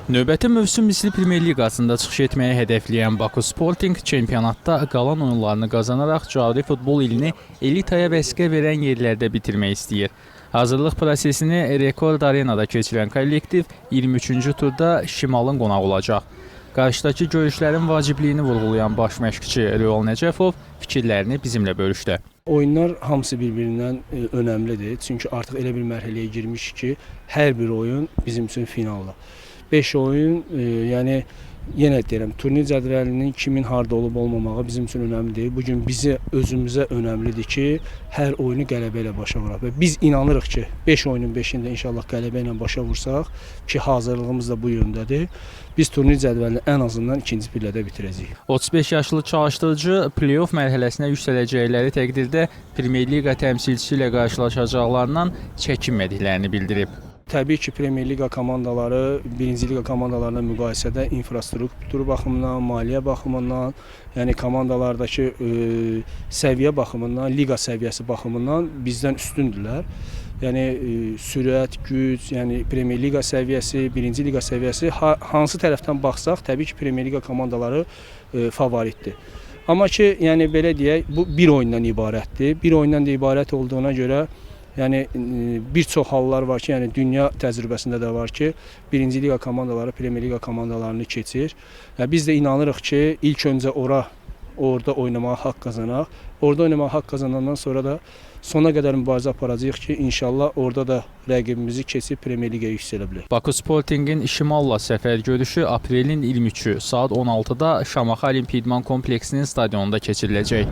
Növbəti mövsüm Misli Premyer Liqasında çıxış etməyi hədəfləyən Baku Sporting çempionatda qalan oyunlarını qazanaraq cari futbol ilini elitaya vəsqə verən yerlərdə bitirmək istəyir. Hazırlıq prosesini Rekord Arenada keçirən kollektiv 23-cü turda Şimalın qonağı olacaq. Qarşıdakı görüşlərin vacibliyini vurğulayan baş məşqçi Rəul Nəcəfov fikirlərini bizimlə bölüşdü. Oyunlar hamısı bir-birindən önəmlidir. Çünki artıq elə bir mərhələyə girmişik ki, hər bir oyun bizim üçün finaldır. 5 oyun, yəni yenə deyirəm, turnir cədvəlinin kimin harda olub olmamağı bizim üçün önəmli deyil. Bugün bizə özümüzə önəmlidir ki, hər oyunu qələbə ilə başa vuraq. Və biz inanırıq ki, 5 oyunun 5-ində inşallah qələbə ilə başa vursaq ki, hazırlığımız da bu yöndədir. Biz turnir cədvəlini ən azından ikinci pillədə bitirəcəyik. 35 yaşlı çalışdırıcı play-off mərhələsinə yüksələcəkləri təqdirdə Premyer Liqa təmsilçisi ilə qarşılaşacaqlarından çəkinmədiklərini bildirib. Təbii ki, Premyer Liqa komandaları birinci liqa komandalarına müqayisədə infrastruktur baxımından, maliyyə baxımından, yəni komandalardakı səviyyə baxımından, liqa səviyyəsi baxımından bizdən üstündürlər. Yəni sürət, güc, yəni Premyer Liqa səviyyəsi, birinci liqa səviyyəsi hansı tərəfdən baxsaq, təbii ki, Premyer Liqa komandaları favoritdir. Amma ki, yəni belə deyək, bu bir oyundan ibarətdir. Bir oyundan da ibarət olduğuna görə yəni bir çox hallar var ki, yəni dünya təcrübəsində də var ki, birinci liqa komandaları Premyer Liqa komandalarını keçir. Yəni biz də inanırıq ki, ilk öncə orada oynamağa haqq qazanaq. Orada oynamağa haqq qazanandan sonra da sona qədər mübarizə aparacağıq ki, inşallah orada da rəqibimizi keçib Premyer Liqaya yüksələ bilək. Baku Sportingin Şimalla səfər görüşü aprelin 23-ü saat 16-da Şamaxı Olimpiya İdman Kompleksinin stadionunda keçiriləcək.